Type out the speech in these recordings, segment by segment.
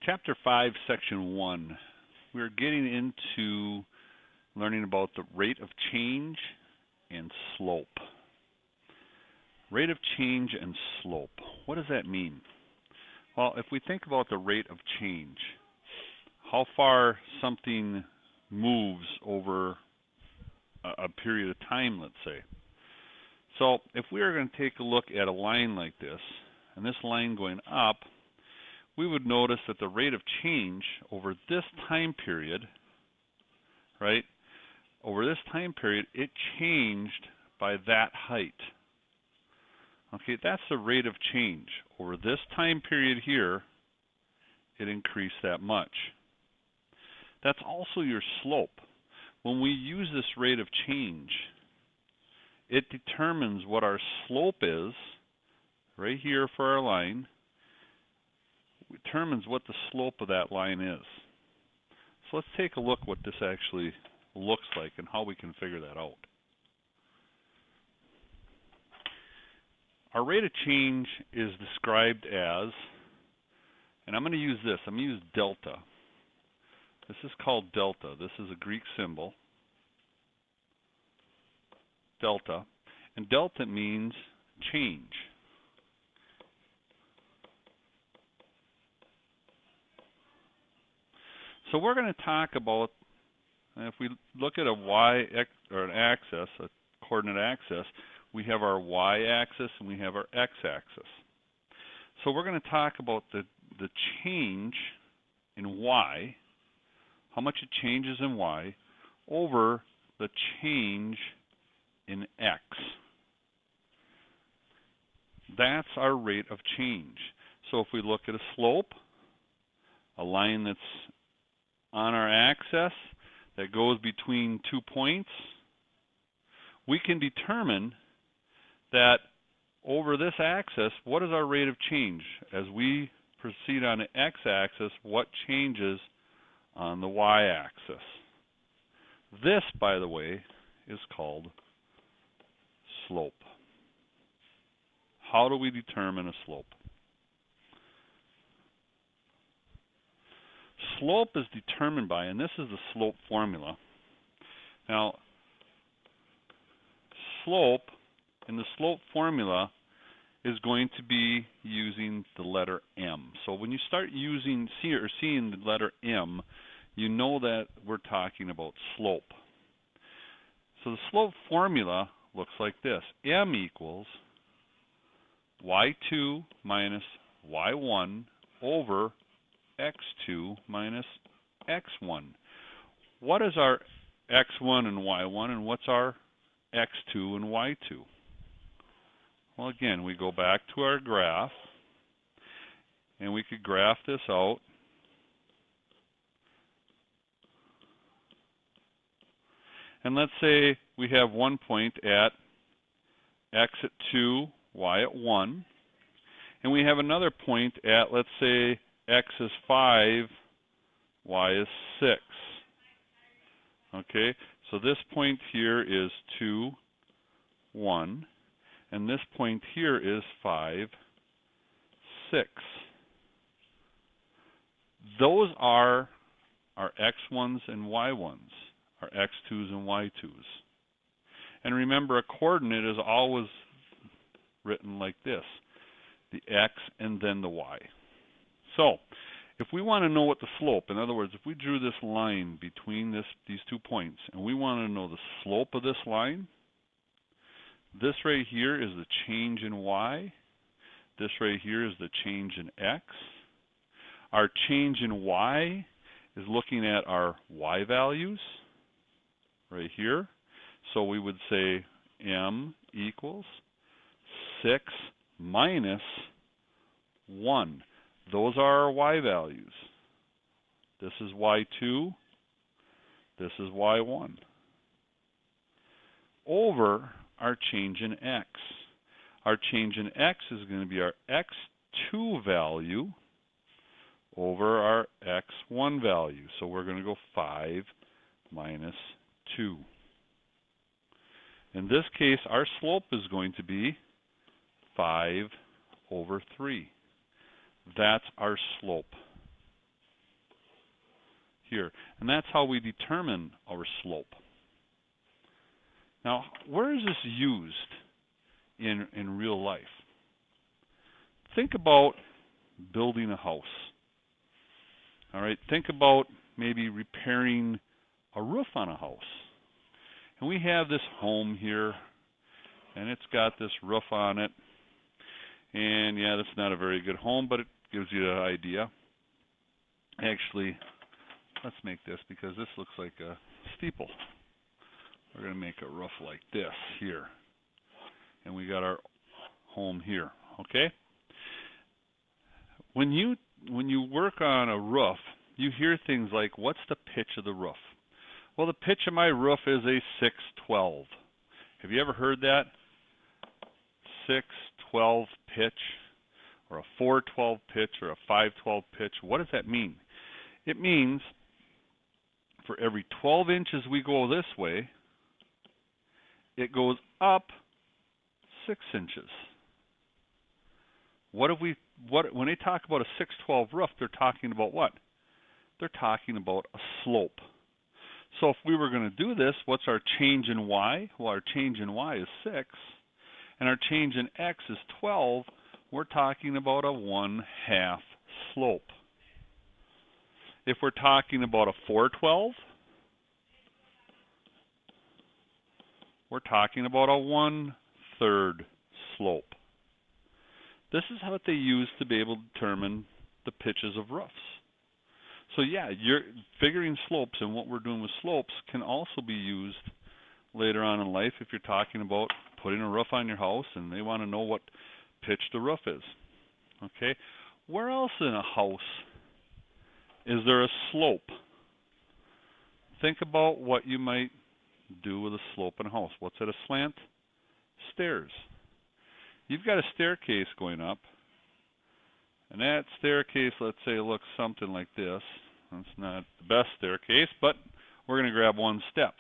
Chapter 5, Section 1. We're getting into learning about the rate of change and slope. Rate of change and slope. What does that mean? Well, if we think about the rate of change, how far something moves over a period of time, let's say. So if we are going to take a look at a line like this, and this line going up, we would notice that the rate of change over this time period, right, over this time period, it changed by that height. Okay, that's the rate of change. Over this time period here, it increased that much. That's also your slope. When we use this rate of change, it determines what our slope is, right here for our line, determines what the slope of that line is. So let's take a look what this actually looks like and how we can figure that out. Our rate of change is described as, and I'm going to use this, I'm going to use delta. This is called delta. This is a Greek symbol, delta, and delta means change. So we're going to talk about, if we look at a y or an axis, a coordinate axis, we have our y-axis and we have our x-axis. So we're going to talk about the change in y, how much it changes in y, over the change in x. That's our rate of change. So if we look at a slope, a line that's on our axis that goes between 2 points, we can determine that over this axis, what is our rate of change? As we proceed on the x-axis, what changes on the y-axis? This, by the way, is called slope. How do we determine a slope? Slope is determined by, and this is the slope formula. Now, slope in the slope formula is going to be using the letter M. So when you start using or seeing the letter M, you know that we're talking about slope. So the slope formula looks like this. M equals y2 minus y1 over x2 minus x1. What is our x1 and y1, and what's our x2 and y2? Well, again, we go back to our graph, and we could graph this out. And let's say we have one point at x at 2, y at 1, and we have another point at, let's say, x is 5, y is 6. Okay, so this point here is 2, 1, and this point here is 5, 6. Those are our x1s and y1s, our x2s and y2s. And remember, a coordinate is always written like this, the x and then the y. So, if we want to know what the slope, in other words, if we drew this line between these 2 points, and we want to know the slope of this line, this right here is the change in y. This right here is the change in x. Our change in y is looking at our y values right here. So we would say m equals 6 minus 1. Those are our y values. This is y2. This is y1. Over our change in x. Our change in x is going to be our x2 value over our x1 value. So we're going to go 5 minus 2. In this case, our slope is going to be 5 over 3. That's our slope. here. And that's how we determine our slope. Now, where is this used in real life? Think about building a house. All right, think about maybe repairing a roof on a house. And we have this home here, and it's got this roof on it. And yeah, that's not a very good home, but it gives you an idea. Actually, let's make this, because this looks like a steeple. We're going to make a roof like this here. And we got our home here, okay? When you work on a roof, you hear things like, what's the pitch of the roof? Well, the pitch of my roof is a 612. Have you ever heard that? 612 pitch, or a 412 pitch, or a 512 pitch. What does that mean? It means for every 12 inches we go this way, it goes up 6 inches. When they talk about a 612 roof, they're talking about what? They're talking about a slope. So if we were going to do this, what's our change in y? Well, our change in y is 6, and our change in x is 12. We're talking about a 1/2 slope. If we're talking about a 412, we're talking about a 1/3 slope. This is what they use to be able to determine the pitches of roofs. So yeah, you're figuring slopes, and what we're doing with slopes can also be used later on in life if you're talking about putting a roof on your house and they want to know what pitch the roof is. Okay, where else in a house is there a slope? Think about what you might do with a slope in a house. What's at a slant? Stairs. You've got a staircase going up, and that staircase, let's say, looks something like this. That's not the best staircase, but we're going to grab one step.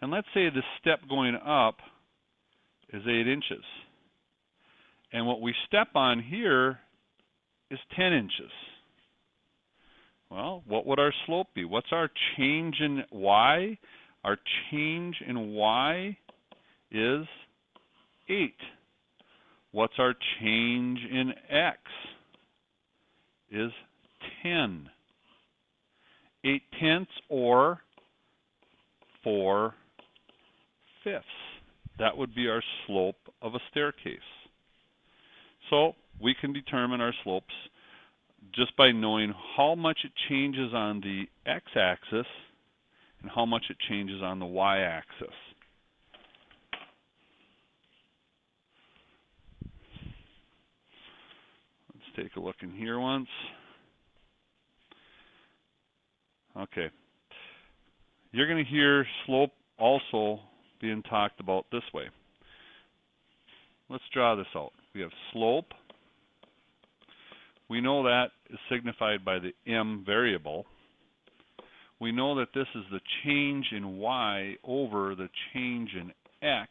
And let's say the step going up is 8 inches. And what we step on here is 10 inches. Well, what would our slope be? What's our change in y? Our change in y is 8. What's our change in x? Is 10. 8/10 or 4/5. That would be our slope of a staircase. So we can determine our slopes just by knowing how much it changes on the x-axis and how much it changes on the y-axis. Let's take a look in here once. Okay. You're going to hear slope also being talked about this way. Let's draw this out. We have slope. We know that is signified by the m variable. We know that this is the change in y over the change in x.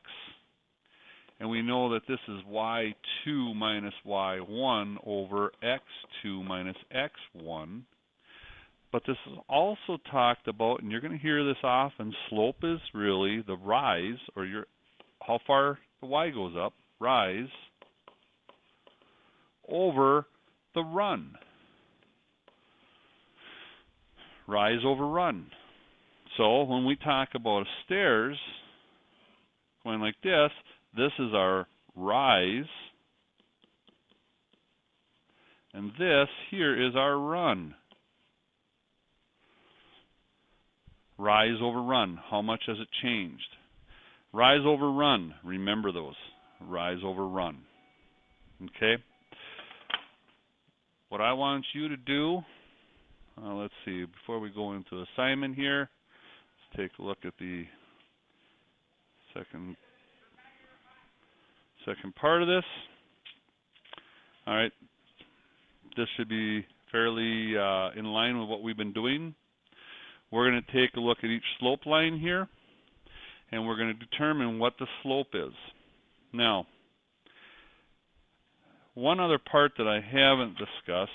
And we know that this is y2 minus y1 over x2 minus x1. But this is also talked about, and you're going to hear this often, slope is really the rise, or how far the y goes up, rise, over the run. Rise over run. So when we talk about stairs going like this is our rise, and this here is our run. Rise over run, how much has it changed? Rise over run, remember those. Rise over run. Okay? What I want you to do, let's see, before we go into the assignment here, let's take a look at the second part of this. All right, this should be fairly in line with what we've been doing. We're going to take a look at each slope line here, and we're going to determine what the slope is. Now, one other part that I haven't discussed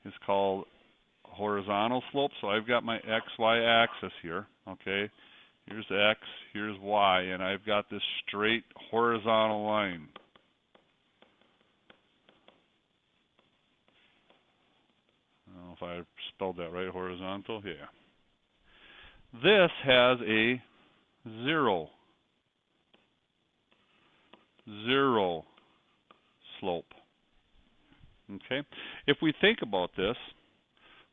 is called horizontal slope, so I've got my XY axis here, okay? Here's X, here's Y, and I've got this straight horizontal line. I don't know if I spelled that right, horizontal, yeah. This has a zero slope, okay? If we think about this,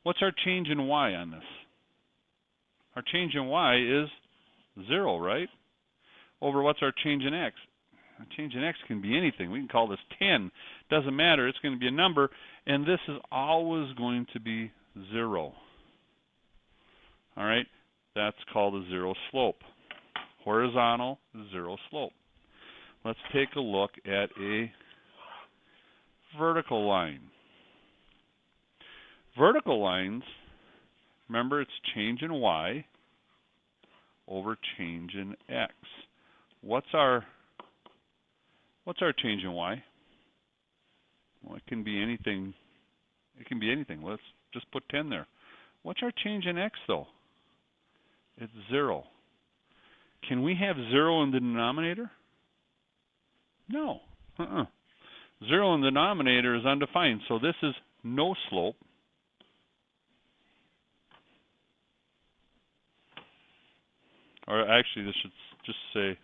what's our change in Y on this? Our change in Y is 0, right? Over what's our change in X? Our change in X can be anything. We can call this 10. Doesn't matter. It's going to be a number, and this is always going to be 0. All right? That's called a zero slope. Horizontal, zero slope. Let's take a look at a vertical line. Vertical lines, remember, it's change in Y over change in X. What's our change in Y? Well, it can be anything. It can be anything. Let's just put 10 there. What's our change in X, though? It's 0. Can we have 0 in the denominator? No. 0 in the denominator is undefined, so this is no slope. Or actually, this should just say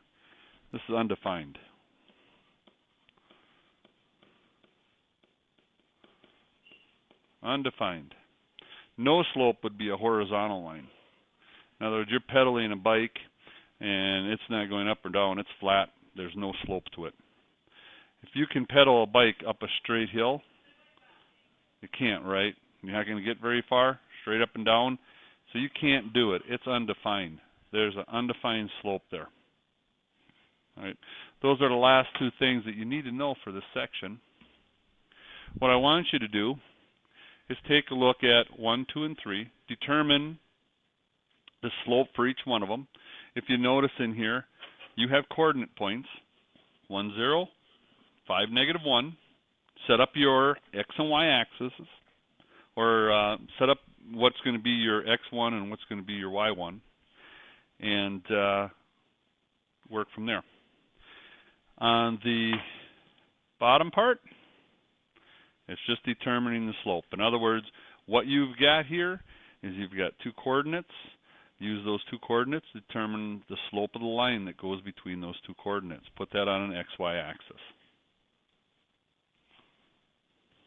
this is undefined. Undefined. No slope would be a horizontal line. In other words, you're pedaling a bike and it's not going up or down, it's flat. There's no slope to it. If you can pedal a bike up a straight hill, you can't, right? You're not going to get very far, straight up and down, so you can't do it. It's undefined. There's an undefined slope there. All right. Those are the last two things that you need to know for this section. What I want you to do is take a look at 1, 2, and 3. Determine the slope for each one of them. If you notice in here, you have coordinate points, 1, 0, 5, -1. Set up your X and Y axes, or set up what's going to be your X1 and what's going to be your Y1, and work from there. On the bottom part, it's just determining the slope. In other words, what you've got here is you've got two coordinates. Use those two coordinates to determine the slope of the line that goes between those two coordinates. Put that on an XY axis.